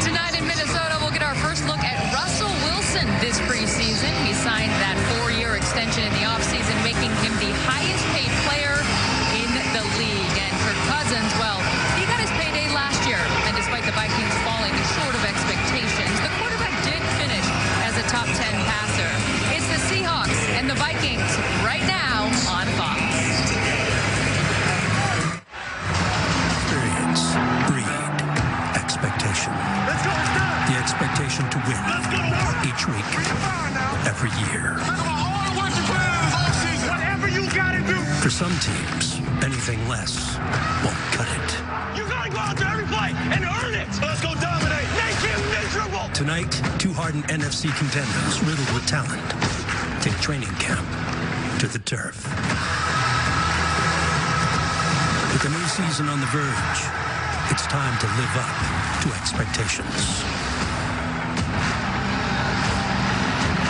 Tonight in Minnesota, we'll get our first look at Russell Wilson this preseason. He signed that 4-year extension in the offseason, making him the highest paid player in the league. And Kirk Cousins, well, he got his payday last year. And despite the Vikings falling short of expectations, the quarterback did finish as a top 10 passer. It's the Seahawks and the Vikings right now on Fox. Experience, breed, expectation. Let's go, it's done. The expectation to win each week, every year. Whatever you gotta do. For some teams, anything less won't cut it. You gotta go out there every play and earn it. Let's go dominate. Make him miserable. Tonight, two hardened NFC contenders riddled with talent take training camp to the turf. With a new season on the verge, it's time to live up to expectations.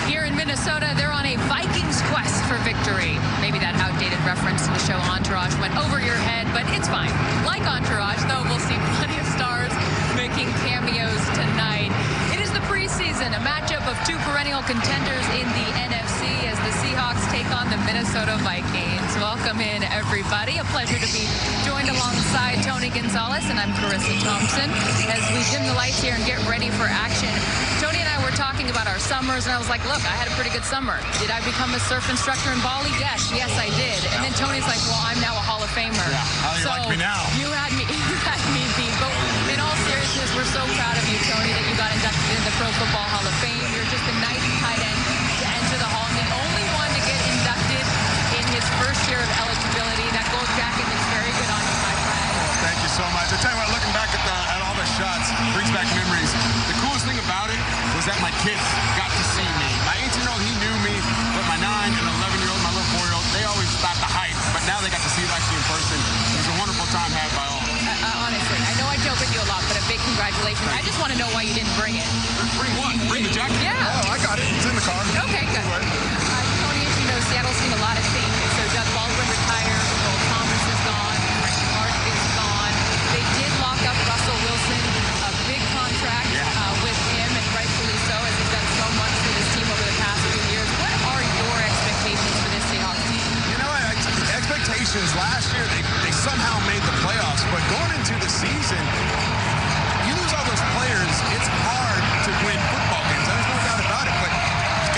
Here in Minnesota, they're on a Vikings quest for victory. Maybe that outdated reference to the show Entourage went over your head, but it's fine. Like Entourage, though, we'll see plenty of stars making cameos tonight. It is the preseason, a matchup of two perennial contenders in the NFC as the Seahawks take on the Minnesota Vikings. Welcome in, everybody. A pleasure to be joined alongside Tony Gonzalez, and I'm Carissa Thompson. As we dim the lights here and get ready for action, Tony and I were talking about our summers, and I was like, look, I had a pretty good summer. Did I become a surf instructor in Bali? Yes, I did. And then Tony's like, well, I'm now a Hall of Famer. Yeah, how do you like me now? You had me beat. But in all seriousness, we're so proud of you, Tony, that you got inducted in the Pro Football Hall of Fame. You're just the ninth tight end to enter the Hall, and the only one to get inducted in his first year of eligibility. That gold jacket is very good on you, my friend. Oh, thank you so much. I tell you what, looking back at all the shots brings back memories. The coolest thing about it was that my kids got to see me. My 18-year-old, he knew me, but my 9 and 11-year-old, my little 4-year-old, they always thought the hype, but now they got to see it actually in person. It was a wonderful time had by all. Honestly, I know I joke with you a lot, but a big congratulations. I just want to know why you didn't bring it. Bring what? Bring the jacket? Yeah. Oh, I got it. It's in the car. Okay, good. Tony, as you know, Seattle's seen a lot of changes. So Doug Baldwin retired, Earl Thomas is gone, Frank Clark is gone. They did lock up Russell Wilson, a big contract with him, and rightfully so, as he's done so much for this team over the past few years. What are your expectations for this Seahawks team? You know what? Expectations last year, they somehow made the playoffs, but going into the season, you lose all those players, it's hard to win football games. There's no doubt about it, but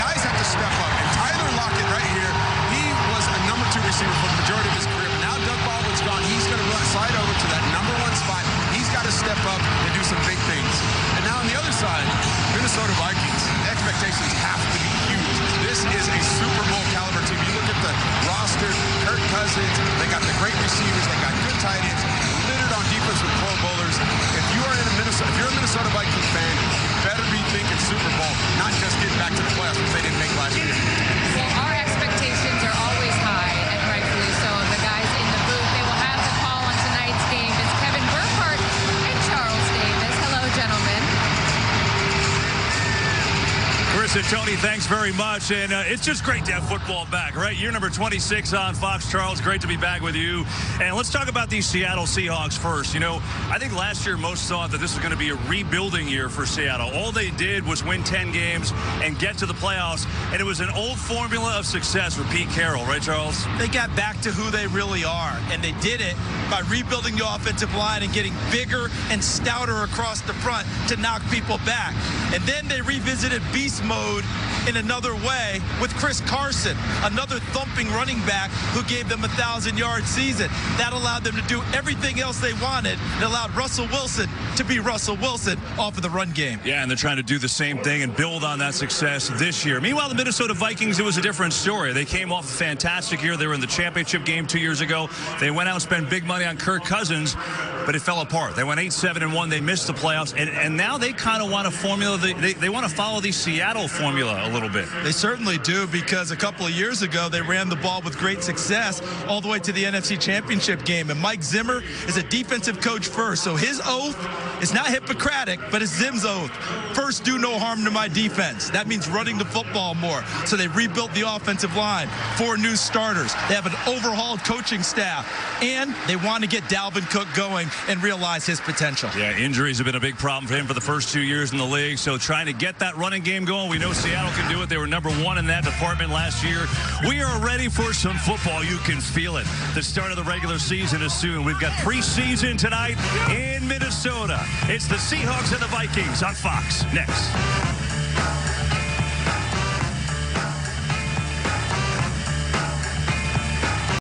guys have to step up. And Tyler Lockett right here, he was a number 2 receiver for the majority of his career. But now Doug Baldwin's gone. He's going to slide over to that number 1 spot. He's got to step up and do some big things. And now on the other side, Minnesota Vikings, expectations have to be huge. This is a Super Bowl caliber team. You look at the roster, Kirk Cousins, they got the great receivers, they got good tight ends, littered on defense with Pro Bowlers. If you're a Minnesota Vikings fan, you better be thinking Super Bowl, not just getting back to the playoffs, which they didn't make last year. Well, our expectations are always high, and rightfully so. The guys in the booth, they will have the call on tonight's game. It's Kevin Burkhardt and Charles Davis. Hello, gentlemen. Chris and Tony, thanks very much. And it's just great to have football back, right? Year number 26 on Fox. Charles, great to be back with you. And let's talk about these Seattle Seahawks first. You know, I think last year most thought that this was going to be a rebuilding year for Seattle. All they did was win 10 games and get to the playoffs. And it was an old formula of success with Pete Carroll, right, Charles? They got back to who they really are. And they did it by rebuilding the offensive line and getting bigger and stouter across the front to knock people back. And then they revisited beast mode in another way with Chris Carson, another thumping running back who gave them a 1,000-yard season. That allowed them to do everything else they wanted. It allowed Russell Wilson to be Russell Wilson off of the run game. Yeah, and they're trying to do the same thing and build on that success this year. Meanwhile, the Minnesota Vikings, it was a different story. They came off a fantastic year. They were in the championship game 2 years ago. They went out and spent big money on Kirk Cousins, but it fell apart. They went 8-7-1. They missed the playoffs, and now they kind of want a formula. They want to follow the Seattle formula a little bit. They certainly do, because a couple of years ago, they ran the ball with great success all the way to the NFC Championship game. And Mike Zimmer is a defensive coach first, so his oath is not Hippocratic, but it's Zim's oath. First, do no harm to my defense. That means running the football more. So they rebuilt the offensive line, 4 new starters. They have an overhauled coaching staff, and they want to get Dalvin Cook going and realize his potential. Yeah, injuries have been a big problem for him for the first 2 years in the league, so trying to get that running game going. We know Seattle can do it. They were #1 in that department last year. We are ready for some football. You can feel it. The start of the regular season is soon. We've got preseason tonight in Minnesota. It's the Seahawks and the Vikings on Fox. Next.